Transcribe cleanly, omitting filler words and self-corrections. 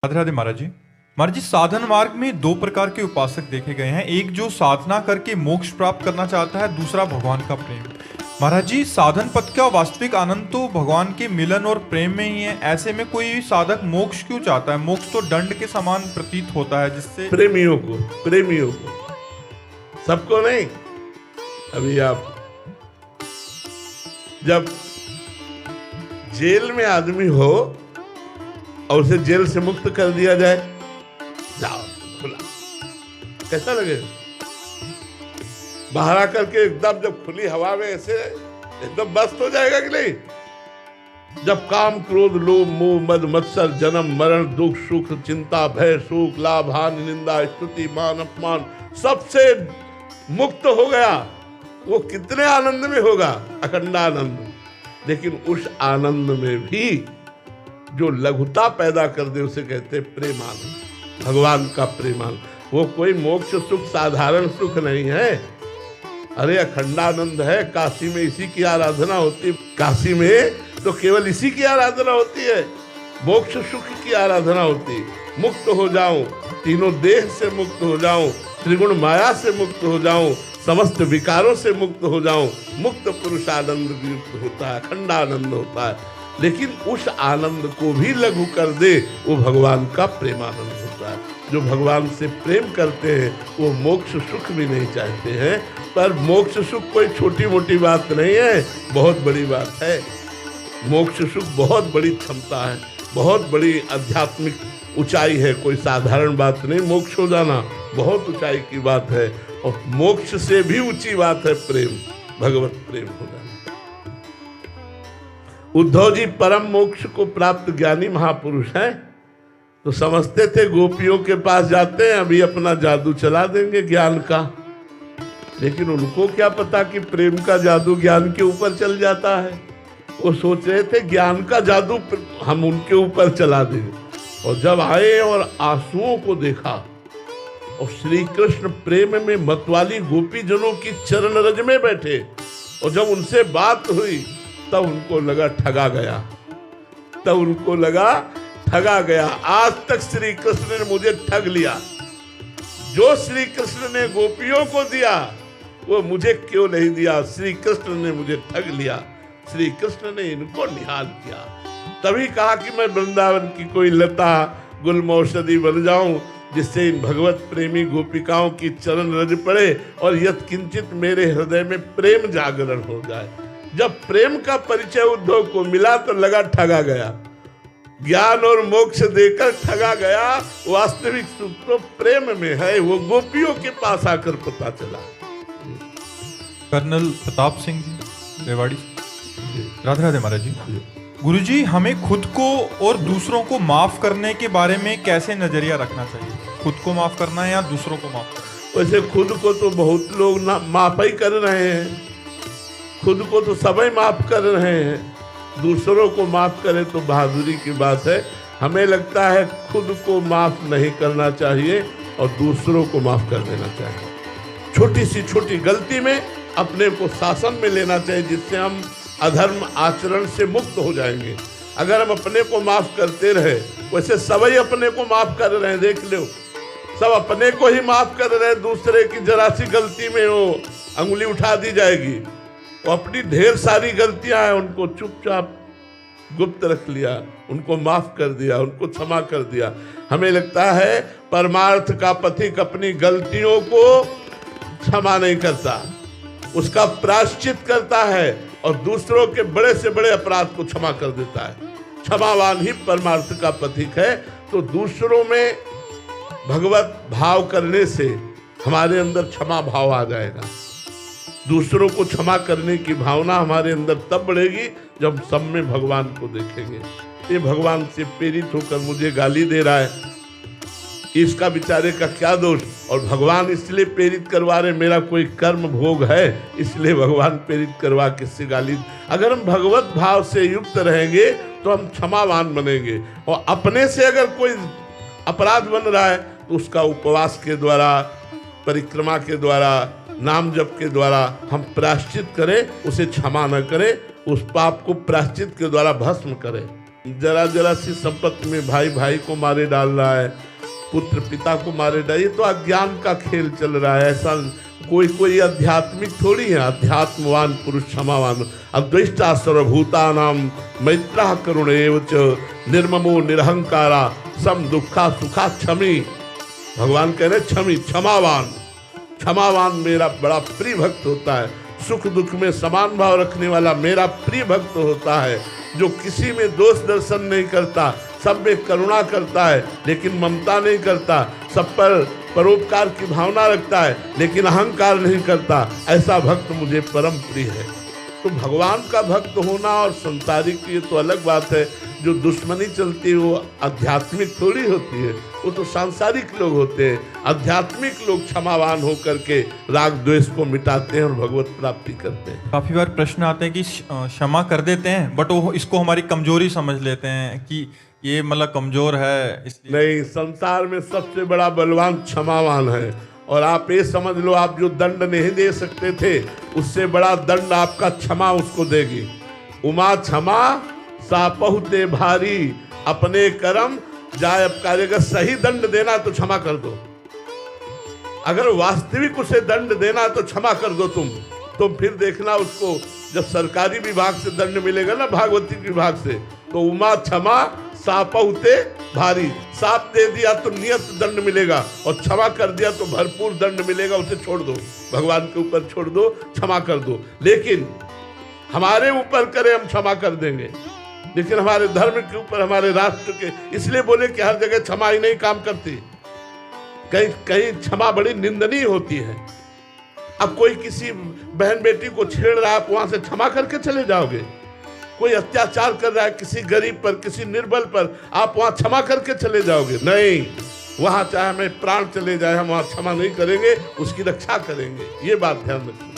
राधे राधे महाराज जी। महाराज जी, साधन मार्ग में दो प्रकार के उपासक देखे गए हैं। एक जो साधना करके मोक्ष प्राप्त करना चाहता है, दूसरा भगवान का प्रेम। महाराज जी, साधन पथ का वास्तविक आनंद तो भगवान के मिलन और प्रेम में ही है। ऐसे में कोई साधक मोक्ष क्यों चाहता है? मोक्ष तो दंड के समान प्रतीत होता है, जिससे प्रेमियों को सबको नहीं। अभी आप जब जेल में आदमी हो और उसे जेल से मुक्त कर दिया जाए, जाओ खुला, कैसा लगेगा? बाहर आकर के एकदम जब खुली हवा में ऐसे एकदम मस्त हो जाएगा कि नहीं? जब काम क्रोध लोभ मोह मद मत्सर जन्म मरण दुख सुख चिंता भय सुख लाभ हानि निंदा स्तुति मान अपमान सबसे मुक्त हो गया, वो कितने आनंद में होगा, अखंड आनंद। लेकिन उस आनंद में भी जो लघुता पैदा कर दे उसे कहते प्रेमानंद, भगवान का प्रेमानंद। वो कोई मोक्ष सुख साधारण सुख नहीं है, अरे अखंडानंद है। काशी में इसी की आराधना होती है, काशी में तो केवल इसी की आराधना होती है, मोक्ष सुख की आराधना होती है। मुक्त हो जाऊं, तीनों देह से मुक्त हो जाऊं, त्रिगुण माया से मुक्त हो जाऊं, समस्त विकारों से मुक्त हो जाऊं, मुक्त पुरुष आनंद युक्त होता है, अखंडानंद होता है। लेकिन उस आनंद को भी लघु कर दे, वो भगवान का प्रेमानंद होता है। जो भगवान से प्रेम करते हैं वो मोक्ष सुख भी नहीं चाहते हैं। पर मोक्ष सुख कोई छोटी मोटी बात नहीं है, बहुत बड़ी बात है। मोक्ष सुख बहुत बड़ी क्षमता है, बहुत बड़ी आध्यात्मिक ऊंचाई है, कोई साधारण बात नहीं। मोक्ष हो जाना बहुत ऊंचाई की बात है, और मोक्ष से भी ऊंची बात है प्रेम, भगवत प्रेम हो जाना। उद्धव जी परम मोक्ष को प्राप्त ज्ञानी महापुरुष हैं, तो समझते थे गोपियों के पास जाते हैं अभी अपना जादू चला देंगे ज्ञान का। लेकिन उनको क्या पता कि प्रेम का जादू ज्ञान के ऊपर चल जाता है। वो सोच रहे थे ज्ञान का जादू हम उनके ऊपर चला देंगे। और जब आए और आंसुओं को देखा और श्री कृष्ण प्रेम में मतवाली गोपी जनों की चरण रज में बैठे, और जब उनसे बात हुई तब उनको लगा ठगा गया, तब उनको लगा ठगा गया। आज तक श्री कृष्ण ने मुझे ठग लिया, जो श्री कृष्ण ने गोपियों को दिया वो मुझे क्यों नहीं दिया? श्री कृष्ण ने मुझे ठग लिया, श्री कृष्ण ने इनको निहाल किया। तभी कहा कि मैं वृंदावन की कोई लता गुलमौषधि बन जाऊं, जिससे इन भगवत प्रेमी गोपिकाओं की चरण रज पड़े और यत्किंचित मेरे हृदय में प्रेम जागरण हो जाए। जब प्रेम का परिचय उद्धव को मिला तो लगा ठगा गया, ज्ञान और मोक्ष देकर ठगा गया। वास्तविक सुख तो प्रेम में है, वो गोपियों के पास आकर पता चला। कर्नल प्रताप सिंह जी रेवाड़ी। राधे राधे महाराज जी। गुरुजी, हमें खुद को और दूसरों को माफ करने के बारे में कैसे नजरिया रखना चाहिए? खुद को माफ करना है या दूसरों को माफ करना? वैसे खुद को तो बहुत लोग माफ ही कर रहे हैं, खुद को तो सभी माफ कर रहे हैं, दूसरों को माफ करें तो बहादुरी की बात है। हमें लगता है खुद को माफ नहीं करना चाहिए और दूसरों को माफ कर देना चाहिए। छोटी सी छोटी गलती में अपने को शासन में लेना चाहिए, जिससे हम अधर्म आचरण से मुक्त हो जाएंगे। अगर हम अपने को माफ करते रहे, वैसे सभी अपने को माफ कर रहे हैं, देख लो सब अपने को ही माफ कर रहे हैं, दूसरे की जरा सी गलती में वो अंगुली उठा दी जाएगी। वो अपनी ढेर सारी गलतियां हैं, उनको चुपचाप गुप्त रख लिया, उनको माफ कर दिया, उनको क्षमा कर दिया। हमें लगता है परमार्थ का पथिक अपनी गलतियों को क्षमा नहीं करता, उसका प्रायश्चित करता है और दूसरों के बड़े से बड़े अपराध को क्षमा कर देता है। क्षमावान ही परमार्थ का पथिक है। तो दूसरों में भगवत भाव करने से हमारे अंदर क्षमा भाव आ जाएगा। दूसरों को क्षमा करने की भावना हमारे अंदर तब बढ़ेगी जब सब में भगवान को देखेंगे। ये भगवान से प्रेरित होकर मुझे गाली दे रहा है, इसका बेचारे का क्या दोष? और भगवान इसलिए प्रेरित करवा रहे, मेरा कोई कर्म भोग है इसलिए भगवान प्रेरित करवा किससे गाली। अगर हम भगवत भाव से युक्त रहेंगे तो हम क्षमावान बनेंगे। और अपने से अगर कोई अपराध बन रहा है तो उसका उपवास के द्वारा, परिक्रमा के द्वारा, नाम जप के द्वारा हम प्रायश्चित करें, उसे क्षमा न करें, उस पाप को प्रायश्चित के द्वारा भस्म करें। जरा जरा सी संपत्ति में भाई भाई को मारे डाल रहा है, पुत्र पिता को मारे डाल, ये तो अज्ञान का खेल चल रहा है। ऐसा कोई आध्यात्मिक थोड़ी है। अध्यात्मवान पुरुष क्षमावान, अद्वेष्टा सर्वभूतानां, मैत्रः करुण एव च, निर्ममो निरहंकारा, सम दुखा सुखा क्षमी। भगवान कह रहे क्षमी, क्षमावान। क्षमावान मेरा बड़ा प्रिय भक्त होता है, सुख दुख में समान भाव रखने वाला मेरा प्रिय भक्त होता है, जो किसी में दोष दर्शन नहीं करता, सब में करुणा करता है लेकिन ममता नहीं करता, सब पर परोपकार की भावना रखता है लेकिन अहंकार नहीं करता, ऐसा भक्त मुझे परम प्रिय है। तो भगवान का भक्त होना और संसारिक ये तो अलग बात है। जो दुश्मनी चलती है वो आध्यात्मिक थोड़ी होती है, वो तो सांसारिक लोग होते हैं। आध्यात्मिक लोग क्षमावान होकर के राग द्वेष को मिटाते हैं और भगवत प्राप्ति करते हैं। काफी बार प्रश्न आते हैं कि क्षमा कर देते हैं बट वो इसको हमारी कमजोरी समझ लेते हैं कि ये मतलब कमजोर है इसलिए। नहीं, संसार में सबसे बड़ा बलवान क्षमावान है। और आप ये समझ लो, आप जो दंड नहीं दे सकते थे उससे बड़ा दंड आपका क्षमा उसको देगी। उमा क्षमा सापहुते भारी, अपने कर्म जाय अपकारे। अगर सही दंड देना तो क्षमा कर दो, अगर वास्तविक उसे दंड देना तो क्षमा कर दो तुम। तो फिर देखना उसको जब सरकारी विभाग से दंड मिलेगा ना, भागवती विभाग से, तो उमा क्षमा सापहुते भारी। साप दे दिया तो नियत दंड मिलेगा और क्षमा कर दिया तो भरपूर दंड मिलेगा। उसे छोड़ दो, भगवान के ऊपर छोड़ दो, क्षमा कर दो। लेकिन हमारे ऊपर करे हम क्षमा कर देंगे, लेकिन हमारे धर्म के ऊपर, हमारे राष्ट्र के, इसलिए बोले कि हर जगह क्षमा ही नहीं काम करती, कहीं कहीं क्षमा बड़ी निंदनीय होती है। अब कोई किसी बहन बेटी को छेड़ रहा है, आप वहां से क्षमा करके चले जाओगे? कोई अत्याचार कर रहा है किसी गरीब पर, किसी निर्बल पर, आप वहां क्षमा करके चले जाओगे? नहीं, वहां चाहे हमें प्राण चले जाए हम वहां क्षमा नहीं करेंगे, उसकी रक्षा करेंगे। ये बात ध्यान रखना।